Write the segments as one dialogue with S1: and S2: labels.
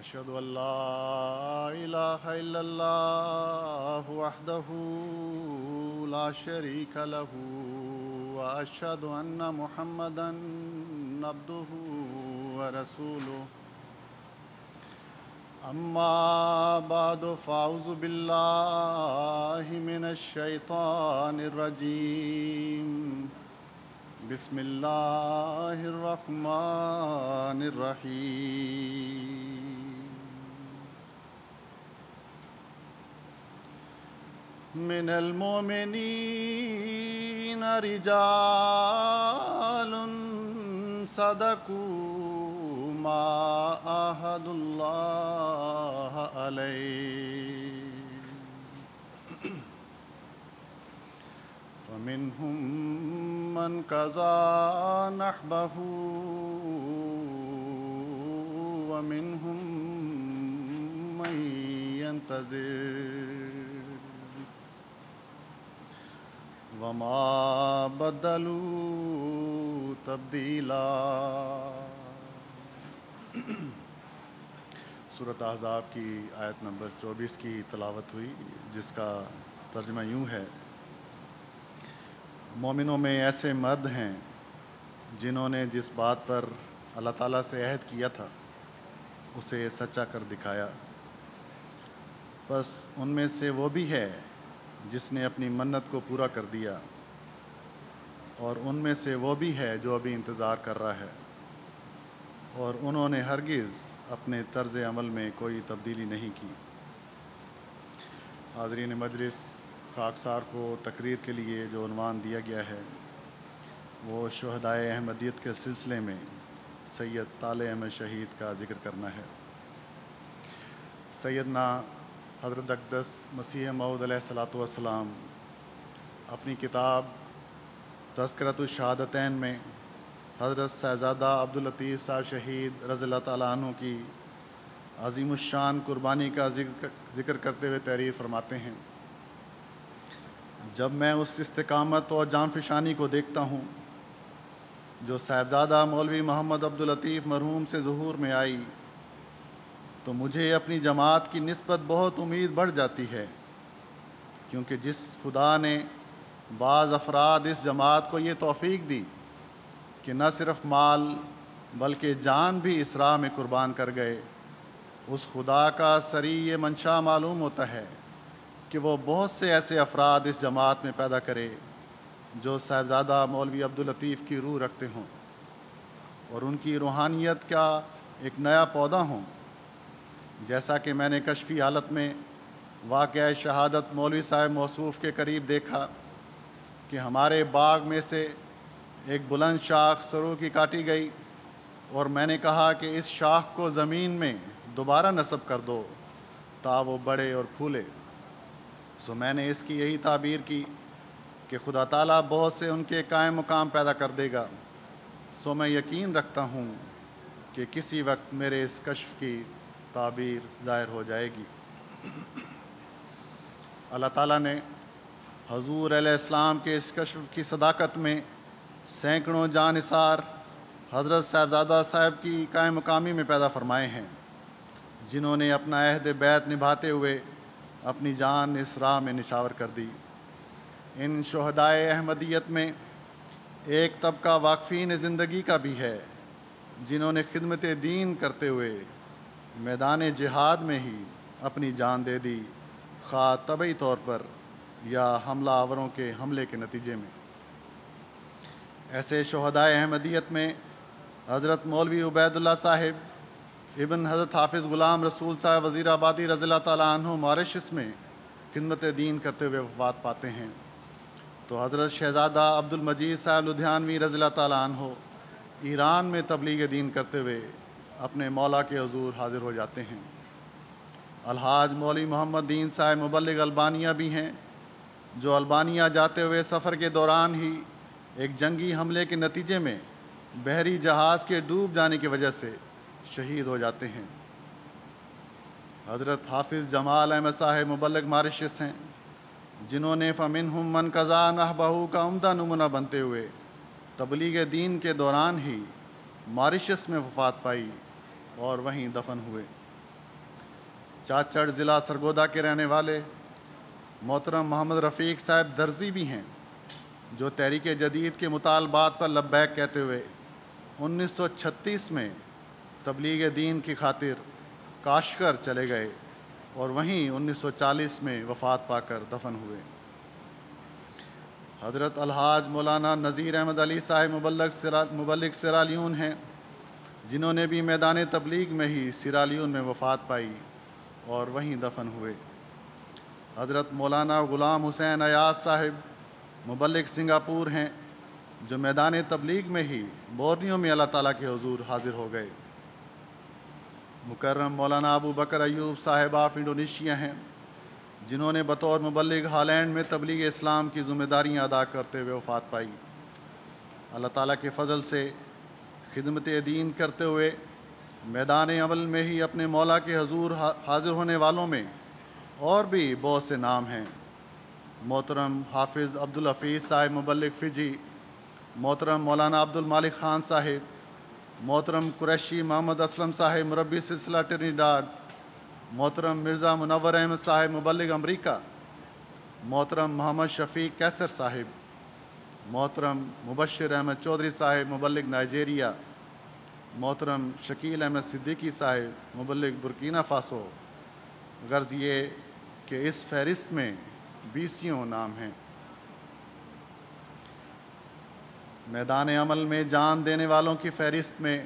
S1: أشهد أن لا إله إلا الله وحده لا شريك له وأشهد أن محمدًا عبده ورسوله أما بعد فأعوذ بالله من الشيطان الرجيم بسم الله الرحمن الرحيم من المؤمنين رجال صدقوا ما عاهدوا الله عليه فمنهم من قضى نحبه ومنهم من ينتظر وما بدلوا تبدیلا۔ سورۃ احزاب کی آیت نمبر 24 کی تلاوت ہوئی، جس کا ترجمہ یوں ہے: مومنوں میں ایسے مرد ہیں جنہوں نے جس بات پر اللہ تعالیٰ سے عہد کیا تھا اسے سچا کر دکھایا، بس ان میں سے وہ بھی ہے جس نے اپنی منت کو پورا کر دیا، اور ان میں سے وہ بھی ہے جو ابھی انتظار کر رہا ہے، اور انہوں نے ہرگز اپنے طرز عمل میں کوئی تبدیلی نہیں کی۔ حاضرین مجلس، خاکسار کو تقریر کے لیے جو عنوان دیا گیا ہے وہ شہدائے احمدیت کے سلسلے میں سید طالع احمد شہید کا ذکر کرنا ہے۔ سیدنا حضرت اقدس مسیح موعود علیہ الصلاۃ والسلام اپنی کتاب تذکرۃ الشہادتین میں حضرت صاحبزادہ عبداللطیف صاحب شہید رضی اللہ تعالیٰ عنہ کی عظیم الشان قربانی کا ذکر کرتے ہوئے تحریر فرماتے ہیں: جب میں اس استقامت اور جان فشانی کو دیکھتا ہوں جو صاحبزادہ مولوی محمد عبداللطیف مرحوم سے ظہور میں آئی، تو مجھے اپنی جماعت کی نسبت بہت امید بڑھ جاتی ہے، کیونکہ جس خدا نے بعض افراد اس جماعت کو یہ توفیق دی کہ نہ صرف مال بلکہ جان بھی اس راہ میں قربان کر گئے، اس خدا کا سری یہ منشا معلوم ہوتا ہے کہ وہ بہت سے ایسے افراد اس جماعت میں پیدا کرے جو صاحبزادہ مولوی عبداللطیف کی روح رکھتے ہوں اور ان کی روحانیت کا ایک نیا پودا ہوں، جیسا کہ میں نے کشفی حالت میں واقعہ شہادت مولوی صاحب موصوف کے قریب دیکھا کہ ہمارے باغ میں سے ایک بلند شاخ سرو کی کاٹی گئی، اور میں نے کہا کہ اس شاخ کو زمین میں دوبارہ نصب کر دو تا وہ بڑھے اور پھولے۔ سو میں نے اس کی یہی تعبیر کی کہ خدا تعالیٰ بہت سے ان کے قائم مقام پیدا کر دے گا، سو میں یقین رکھتا ہوں کہ کسی وقت میرے اس کشف کی تعبیر ظاہر ہو جائے گی۔ اللہ تعالیٰ نے حضور علیہ السلام کے اس کشف کی صداقت میں سینکڑوں جان نثار حضرت صاحبزادہ صاحب کی قائم مقامی میں پیدا فرمائے ہیں، جنہوں نے اپنا عہد بیعت نبھاتے ہوئے اپنی جان اس راہ میں نشاور کر دی۔ ان شہدائے احمدیت میں ایک طبقہ واقفین زندگی کا بھی ہے، جنہوں نے خدمت دین کرتے ہوئے میدان جہاد میں ہی اپنی جان دے دی، خواہ طبعی طور پر یا حملہ آوروں کے حملے کے نتیجے میں۔ ایسے شہدائے احمدیت میں حضرت مولوی عبید اللہ صاحب ابن حضرت حافظ غلام رسول صاحب وزیر آبادی رضی اللہ تعالیٰ عنہ ماریشس میں خدمت دین کرتے ہوئے وفات پاتے ہیں، تو حضرت شہزادہ عبدالمجید صاحب لدھیانوی رضی اللہ تعالیٰ عنہ ایران میں تبلیغ دین کرتے ہوئے اپنے مولا کے حضور حاضر ہو جاتے ہیں۔ الحاج مولوی محمد دین صاحب مبلغ البانیہ بھی ہیں، جو البانیہ جاتے ہوئے سفر کے دوران ہی ایک جنگی حملے کے نتیجے میں بحری جہاز کے ڈوب جانے کی وجہ سے شہید ہو جاتے ہیں۔ حضرت حافظ جمال احمد صاحب مبلغ ماریشس ہیں، جنہوں نے فمنہم من قضا نحبہ کا عمدہ نمونہ بنتے ہوئے تبلیغ دین کے دوران ہی ماریشس میں وفات پائی اور وہیں دفن ہوئے۔ چاچڑ ضلع سرگودا کے رہنے والے محترم محمد رفیق صاحب درزی بھی ہیں، جو تحریک جدید کے مطالبات پر لبیک کہتے ہوئے 1936 میں تبلیغ دین کی خاطر کاشغر چلے گئے اور وہیں 1940 میں وفات پا کر دفن ہوئے۔ حضرت الحاج مولانا نذیر احمد علی صاحب مبلغ سیرالیون ہیں، جنہوں نے بھی میدان تبلیغ میں ہی سیرالیون میں وفات پائی اور وہیں دفن ہوئے۔ حضرت مولانا غلام حسین ایاز صاحب مبلغ سنگاپور ہیں، جو میدان تبلیغ میں ہی بورنیو میں اللہ تعالیٰ کے حضور حاضر ہو گئے۔ مکرم مولانا ابو بکر ایوب صاحب آف انڈونیشیا ہیں، جنہوں نے بطور مبلغ ہالینڈ میں تبلیغ اسلام کی ذمہ داریاں ادا کرتے ہوئے وفات پائی۔ اللہ تعالیٰ کے فضل سے خدمت دین کرتے ہوئے میدان عمل میں ہی اپنے مولا کے حضور حاضر ہونے والوں میں اور بھی بہت سے نام ہیں۔ محترم حافظ عبدالحفیظ صاحب مبلغ فجی، محترم مولانا عبد المالک خان صاحب، محترم قریشی محمد اسلم صاحب مربی سلسلہ ٹرینیڈاڈ، محترم مرزا منور احمد صاحب مبلغ امریکہ، محترم محمد شفیق کیسر صاحب، محترم مبشر احمد چودھری صاحب مبلغ نائجیریا، محترم شکیل احمد صدیقی صاحب مبلغ برکینا فاسو۔ غرض یہ کہ اس فہرست میں 20 نام ہیں۔ میدان عمل میں جان دینے والوں کی فہرست میں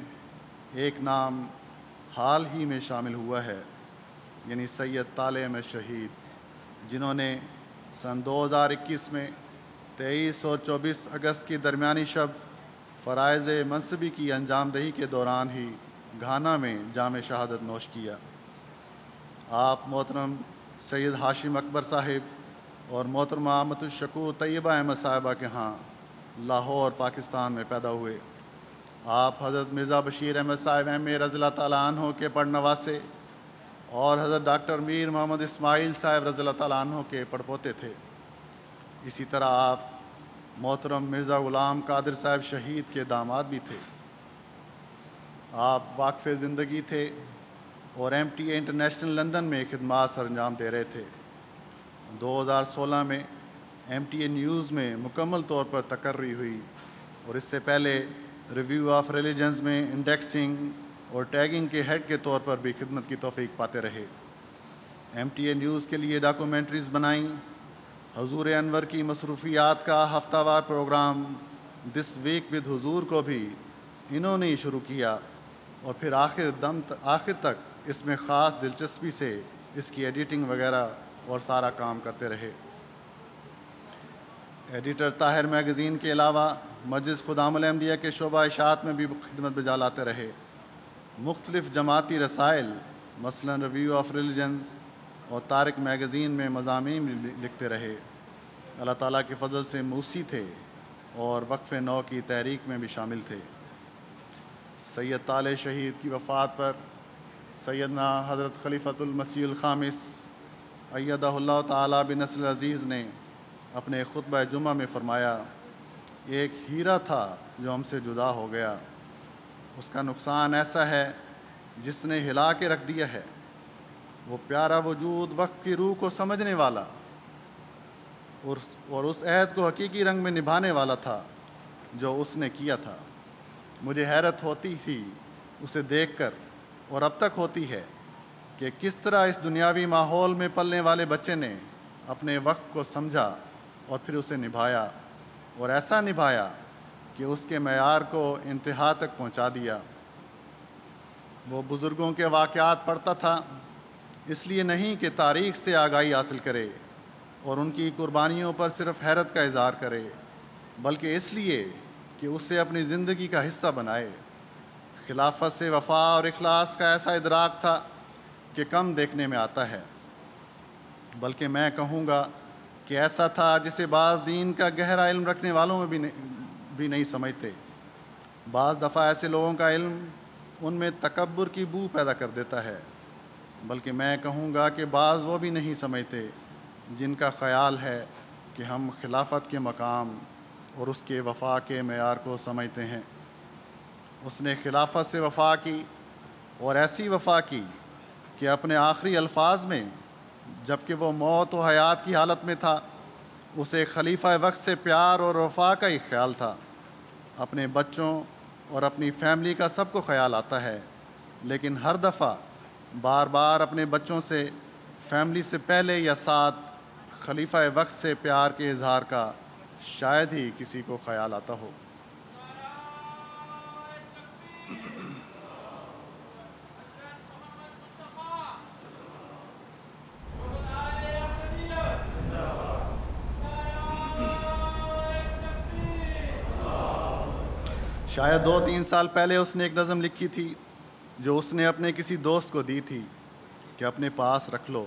S1: ایک نام حال ہی میں شامل ہوا ہے، یعنی سید طالع احمد شہید، جنہوں نے سن 2021 میں 23 اور 24 اگست کی درمیانی شب فرائض منصبی کی انجام دہی کے دوران ہی گھانا میں جام شہادت نوش کیا۔ آپ محترم سید ہاشم اکبر صاحب اور محترمہ آمد الشکور طیبہ احمد صاحبہ کے ہاں لاہور پاکستان میں پیدا ہوئے۔ آپ حضرت مرزا بشیر احمد صاحب ایم.اے رضی اللہ تعالیٰ عنہ کے پڑنواسے اور حضرت ڈاکٹر میر محمد اسماعیل صاحب رضی اللہ تعالیٰ عنہ کے پڑپوتے تھے۔ اسی طرح آپ محترم مرزا غلام قادر صاحب شہید کے داماد بھی تھے۔ آپ واقف زندگی تھے اور MTA انٹرنیشنل لندن میں خدمات سر انجام دے رہے تھے۔ 2016 میں MTA نیوز میں مکمل طور پر تقرری ہوئی اور اس سے پہلے ریویو آف ریلیجنز میں انڈیکسنگ اور ٹیگنگ کے ہیڈ کے طور پر بھی خدمت کی توفیق پاتے رہے۔ MTA نیوز کے لیے ڈاکومنٹریز بنائیں۔ حضور انور کی مصروفیات کا ہفتہ وار پروگرام دس ویک ود حضور کو بھی انہوں نے ہی شروع کیا اور پھر آخر تک اس میں خاص دلچسپی سے اس کی ایڈیٹنگ وغیرہ اور سارا کام کرتے رہے۔ ایڈیٹر طاہر میگزین کے علاوہ مجلس خدام الاحمدیہ کے شعبہ اشاعت میں بھی خدمت بجا لاتے رہے۔ مختلف جماعتی رسائل مثلا ریویو آف ریلیجنز اور طارق میگزین میں مضامین لکھتے رہے۔ اللہ تعالیٰ کے فضل سے موسی تھے اور وقف نو کی تحریک میں بھی شامل تھے۔ سید طالع شہید کی وفات پر سیدنا حضرت خلیفۃ المسیح الخامس ایدہ اللہ تعالیٰ بنصر عزیز نے اپنے خطبہ جمعہ میں فرمایا، ایک ہیرا تھا جو ہم سے جدا ہو گیا، اس کا نقصان ایسا ہے جس نے ہلا کے رکھ دیا ہے۔ وہ پیارا وجود وقت کی روح کو سمجھنے والا اور اس عہد کو حقیقی رنگ میں نبھانے والا تھا جو اس نے کیا تھا۔ مجھے حیرت ہوتی تھی اسے دیکھ کر اور اب تک ہوتی ہے کہ کس طرح اس دنیاوی ماحول میں پلنے والے بچے نے اپنے وقت کو سمجھا اور پھر اسے نبھایا، اور ایسا نبھایا کہ اس کے معیار کو انتہا تک پہنچا دیا۔ وہ بزرگوں کے واقعات پڑھتا تھا، اس لیے نہیں کہ تاریخ سے آگاہی حاصل کرے اور ان کی قربانیوں پر صرف حیرت کا اظہار کرے، بلکہ اس لیے کہ اسے اپنی زندگی کا حصہ بنائے۔ خلافت سے وفا اور اخلاص کا ایسا ادراک تھا کہ کم دیکھنے میں آتا ہے، بلکہ میں کہوں گا کہ ایسا تھا جسے بعض دین کا گہرا علم رکھنے والوں میں بھی نہیں سمجھتے۔ بعض دفعہ ایسے لوگوں کا علم ان میں تکبر کی بو پیدا کر دیتا ہے، بلکہ میں کہوں گا کہ بعض وہ بھی نہیں سمجھتے جن کا خیال ہے کہ ہم خلافت کے مقام اور اس کے وفا کے معیار کو سمجھتے ہیں۔ اس نے خلافت سے وفا کی اور ایسی وفا کی کہ اپنے آخری الفاظ میں جب کہ وہ موت و حیات کی حالت میں تھا اسے خلیفہ وقت سے پیار اور وفا کا ہی خیال تھا۔ اپنے بچوں اور اپنی فیملی کا سب کو خیال آتا ہے، لیکن ہر دفعہ بار بار اپنے بچوں سے، فیملی سے پہلے یا ساتھ خلیفہ وقت سے پیار کے اظہار کا شاید ہی کسی کو خیال آتا ہو۔ شاید 2-3 سال پہلے اس نے ایک نظم لکھی تھی جو اس نے اپنے کسی دوست کو دی تھی کہ اپنے پاس رکھ لو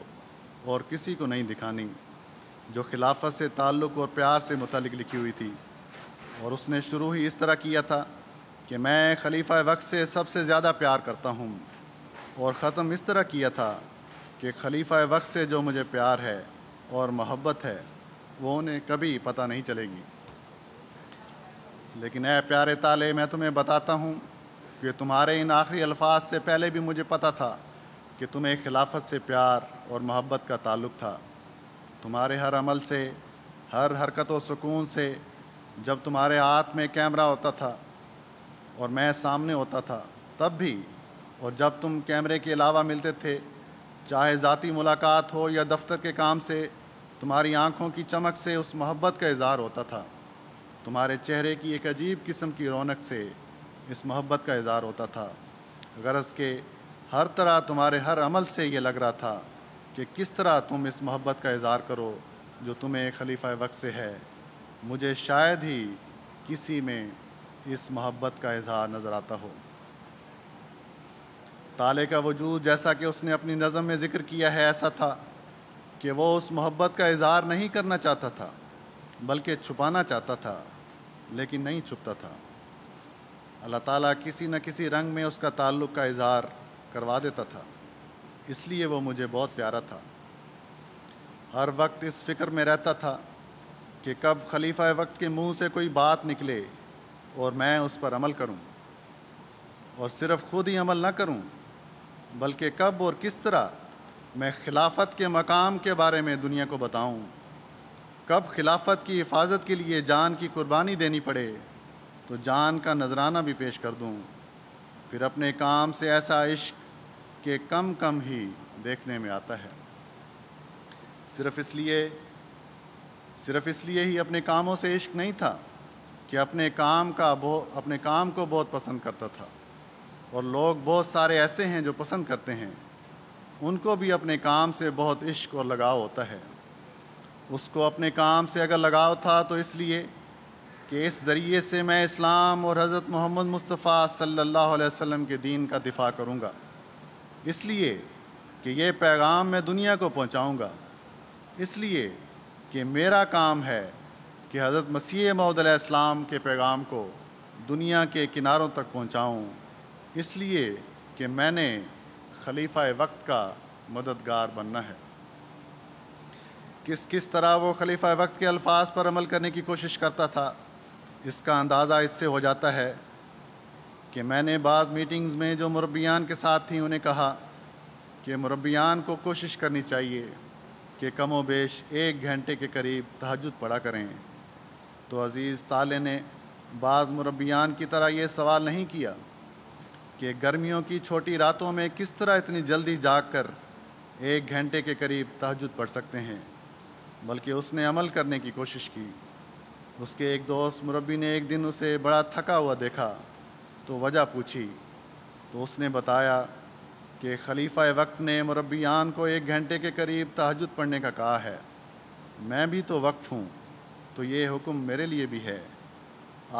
S1: اور کسی کو نہیں دکھانی، جو خلافت سے تعلق اور پیار سے متعلق لکھی ہوئی تھی، اور اس نے شروع ہی اس طرح کیا تھا کہ میں خلیفہ وقت سے سب سے زیادہ پیار کرتا ہوں، اور ختم اس طرح کیا تھا کہ خلیفہ وقت سے جو مجھے پیار ہے اور محبت ہے وہ انہیں کبھی پتہ نہیں چلے گی۔ لیکن اے پیارے تالے، میں تمہیں بتاتا ہوں کہ تمہارے ان آخری الفاظ سے پہلے بھی مجھے پتہ تھا کہ تمہیں خلافت سے پیار اور محبت کا تعلق تھا۔ تمہارے ہر عمل سے، ہر حرکت و سکون سے، جب تمہارے ہاتھ میں کیمرہ ہوتا تھا اور میں سامنے ہوتا تھا تب بھی، اور جب تم کیمرے کے علاوہ ملتے تھے، چاہے ذاتی ملاقات ہو یا دفتر کے کام سے، تمہاری آنکھوں کی چمک سے اس محبت کا اظہار ہوتا تھا۔ تمہارے چہرے کی ایک عجیب قسم کی رونق سے اس محبت کا اظہار ہوتا تھا، غرض کہ ہر طرح تمہارے ہر عمل سے یہ لگ رہا تھا کہ کس طرح تم اس محبت کا اظہار کرو جو تمہیں خلیفہ وقت سے ہے۔ مجھے شاید ہی کسی میں اس محبت کا اظہار نظر آتا ہو۔ تالے کا وجود، جیسا کہ اس نے اپنی نظم میں ذکر کیا ہے، ایسا تھا کہ وہ اس محبت کا اظہار نہیں کرنا چاہتا تھا بلکہ چھپانا چاہتا تھا، لیکن نہیں چھپتا تھا۔ اللہ تعالیٰ کسی نہ کسی رنگ میں اس کا تعلق کا اظہار کروا دیتا تھا، اس لیے وہ مجھے بہت پیارا تھا۔ ہر وقت اس فکر میں رہتا تھا کہ کب خلیفہ وقت کے منہ سے کوئی بات نکلے اور میں اس پر عمل کروں، اور صرف خود ہی عمل نہ کروں بلکہ کب اور کس طرح میں خلافت کے مقام کے بارے میں دنیا کو بتاؤں، کب خلافت کی حفاظت کے لیے جان کی قربانی دینی پڑے تو جان کا نذرانہ بھی پیش کر دوں، پھر اپنے کام سے ایسا عشق کہ کم کم ہی دیکھنے میں آتا ہے۔ صرف اس لیے ہی اپنے کاموں سے عشق نہیں تھا کہ اپنے کام کو بہت پسند کرتا تھا، اور لوگ بہت سارے ایسے ہیں جو پسند کرتے ہیں، ان کو بھی اپنے کام سے بہت عشق اور لگاؤ ہوتا ہے۔ اس کو اپنے کام سے اگر لگاؤ تھا تو اس لیے کہ اس ذریعے سے میں اسلام اور حضرت محمد مصطفیٰ صلی اللہ علیہ وسلم کے دین کا دفاع کروں گا، اس لیے کہ یہ پیغام میں دنیا کو پہنچاؤں گا، اس لیے کہ میرا کام ہے کہ حضرت مسیح موعود علیہ السلام کے پیغام کو دنیا کے کناروں تک پہنچاؤں، اس لیے کہ میں نے خلیفہ وقت کا مددگار بننا ہے۔ کس طرح وہ خلیفہ وقت کے الفاظ پر عمل کرنے کی کوشش کرتا تھا، اس کا اندازہ اس سے ہو جاتا ہے کہ میں نے بعض میٹنگز میں جو مربیان کے ساتھ تھیں انہیں کہا کہ مربیان کو کوشش کرنی چاہیے کہ کم و بیش 1 گھنٹے کے قریب تہجد پڑھا کریں، تو عزیز تالے نے بعض مربیان کی طرح یہ سوال نہیں کیا کہ گرمیوں کی چھوٹی راتوں میں کس طرح اتنی جلدی جاگ کر 1 گھنٹے کے قریب تہجد پڑھ سکتے ہیں، بلکہ اس نے عمل کرنے کی کوشش کی۔ اس کے ایک دوست مربی نے ایک دن اسے بڑا تھکا ہوا دیکھا تو وجہ پوچھی، تو اس نے بتایا کہ خلیفہ وقت نے مربیان کو 1 گھنٹے کے قریب تہجد پڑھنے کا کہا ہے، میں بھی تو وقف ہوں تو یہ حکم میرے لیے بھی ہے۔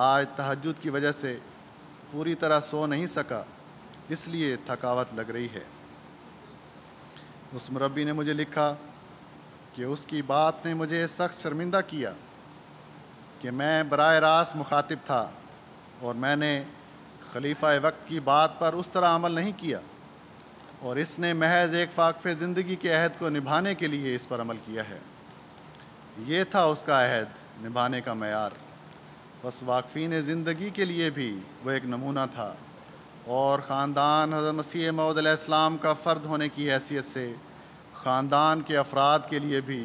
S1: آج تہجد کی وجہ سے پوری طرح سو نہیں سکا، اس لیے تھکاوٹ لگ رہی ہے۔ اس مربی نے مجھے لکھا کہ اس کی بات نے مجھے سخت شرمندہ کیا کہ میں براہ راست مخاطب تھا اور میں نے خلیفہ وقت کی بات پر اس طرح عمل نہیں کیا، اور اس نے محض ایک واقف زندگی کے عہد کو نبھانے کے لیے اس پر عمل کیا ہے۔ یہ تھا اس کا عہد نبھانے کا معیار، بس واقفین زندگی کے لیے بھی وہ ایک نمونہ تھا، اور خاندان حضرت مسیح موعود علیہ السلام کا فرد ہونے کی حیثیت سے خاندان کے افراد کے لیے بھی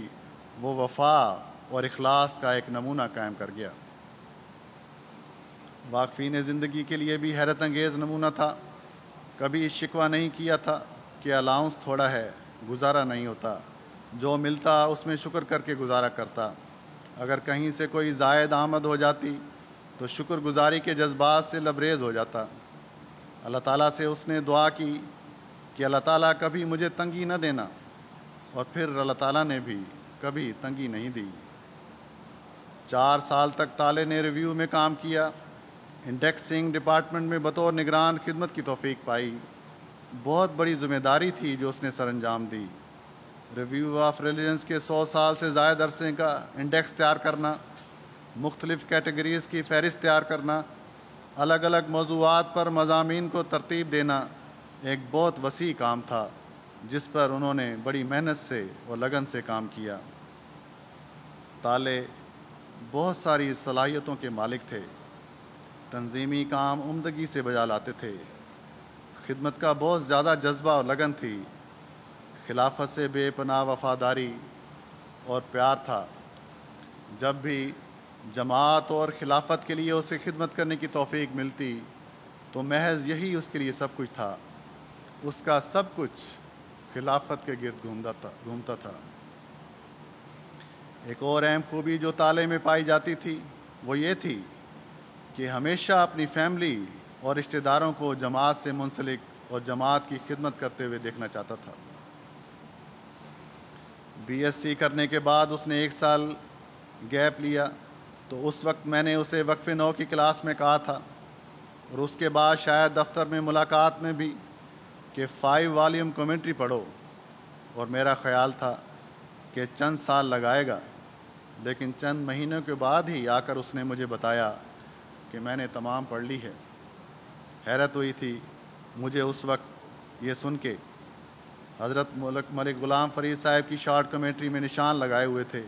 S1: وہ وفا اور اخلاص کا ایک نمونہ قائم کر گیا۔ واقفین زندگی کے لیے بھی حیرت انگیز نمونہ تھا۔ کبھی شکوہ نہیں کیا تھا کہ الاؤنس تھوڑا ہے، گزارا نہیں ہوتا، جو ملتا اس میں شکر کر کے گزارا کرتا۔ اگر کہیں سے کوئی زائد آمد ہو جاتی تو شکر گزاری کے جذبات سے لبریز ہو جاتا۔ اللہ تعالیٰ سے اس نے دعا کی کہ اللہ تعالیٰ کبھی مجھے تنگی نہ دینا، اور پھر اللہ تعالیٰ نے بھی کبھی تنگی نہیں دی۔ 4 سال تک طالع نے ریویو میں کام کیا، انڈیکسنگ ڈپارٹمنٹ میں بطور نگران خدمت کی توفیق پائی۔ بہت بڑی ذمہ داری تھی جو اس نے سر انجام دی۔ ریویو آف ریلیجنس کے 100 سال سے زائد عرصے کا انڈیکس تیار کرنا، مختلف کیٹیگریز کی فہرست تیار کرنا، الگ الگ موضوعات پر مضامین کو ترتیب دینا ایک بہت وسیع کام تھا جس پر انہوں نے بڑی محنت سے اور لگن سے کام کیا۔ طالع بہت ساری صلاحیتوں کے مالک تھے، تنظیمی کام عمدگی سے بجا لاتے تھے، خدمت کا بہت زیادہ جذبہ اور لگن تھی، خلافت سے بے پناہ وفاداری اور پیار تھا۔ جب بھی جماعت اور خلافت کے لیے اسے خدمت کرنے کی توفیق ملتی تو محض یہی اس کے لیے سب کچھ تھا۔ اس کا سب کچھ خلافت کے گرد گھومتا تھا۔ ایک اور اہم خوبی جو طالع میں پائی جاتی تھی وہ یہ تھی کہ ہمیشہ اپنی فیملی اور رشتہ داروں کو جماعت سے منسلک اور جماعت کی خدمت کرتے ہوئے دیکھنا چاہتا تھا۔ بی ایس سی کرنے کے بعد اس نے 1 سال گیپ لیا، تو اس وقت میں نے اسے وقف 9 کی کلاس میں کہا تھا، اور اس کے بعد شاید دفتر میں ملاقات میں بھی، کہ 5 والیوم کمنٹری پڑھو، اور میرا خیال تھا کہ چند سال لگائے گا، لیکن چند مہینوں کے بعد ہی آ کر اس نے مجھے بتایا کہ میں نے تمام پڑھ لی ہے۔ حیرت ہوئی تھی مجھے اس وقت یہ سن کے۔ حضرت ملک غلام فرید صاحب کی شارٹ کمنٹری میں نشان لگائے ہوئے تھے،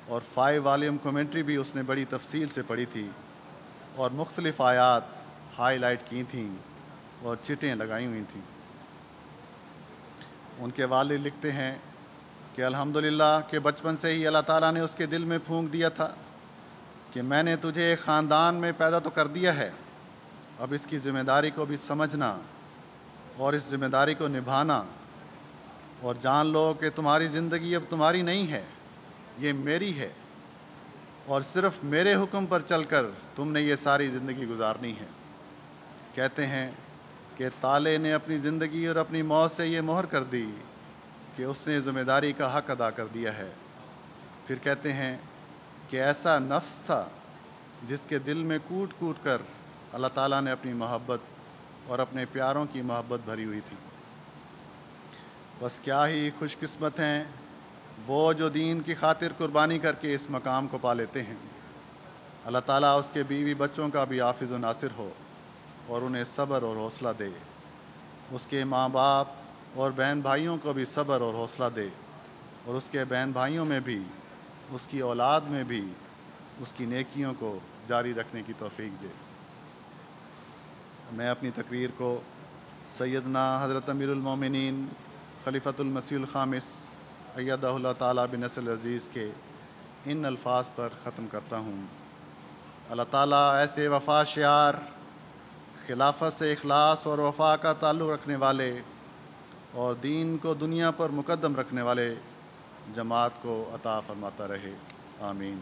S1: اور 5 والیوم کمنٹری بھی اس نے بڑی تفصیل سے پڑھی تھی، اور مختلف آیات ہائی لائٹ کی تھیں اور چٹیں لگائی ہوئی تھیں۔ ان کے والد لکھتے ہیں کہ الحمدللہ کہ بچپن سے ہی اللہ تعالیٰ نے اس کے دل میں پھونک دیا تھا کہ میں نے تجھے ایک خاندان میں پیدا تو کر دیا ہے، اب اس کی ذمہ داری کو بھی سمجھنا اور اس ذمہ داری کو نبھانا، اور جان لو کہ تمہاری زندگی اب تمہاری نہیں ہے، یہ میری ہے، اور صرف میرے حکم پر چل کر تم نے یہ ساری زندگی گزارنی ہے۔ کہتے ہیں کہ طالع نے اپنی زندگی اور اپنی موت سے یہ مہر کر دی کہ اس نے ذمہ داری کا حق ادا کر دیا ہے۔ پھر کہتے ہیں کہ ایسا نفس تھا جس کے دل میں کوٹ کوٹ کر اللہ تعالیٰ نے اپنی محبت اور اپنے پیاروں کی محبت بھری ہوئی تھی۔ بس کیا ہی خوش قسمت ہیں وہ جو دین کی خاطر قربانی کر کے اس مقام کو پا لیتے ہیں۔ اللہ تعالیٰ اس کے بیوی بچوں کا بھی حافظ و ناصر ہو اور انہیں صبر اور حوصلہ دے، اس کے ماں باپ اور بہن بھائیوں کو بھی صبر اور حوصلہ دے، اور اس کے بہن بھائیوں میں بھی، اس کی اولاد میں بھی اس کی نیکیوں کو جاری رکھنے کی توفیق دے۔ میں اپنی تقریر کو سیدنا حضرت امیر المومنین خلیفۃ المسیح الخامس ایدہ اللہ تعالیٰ بنصر العزیز کے ان الفاظ پر ختم کرتا ہوں۔ اللہ تعالیٰ ایسے وفا شعار، خلافت سے اخلاص اور وفا کا تعلق رکھنے والے اور دین کو دنیا پر مقدم رکھنے والے جماعت کو عطا فرماتا رہے، آمین۔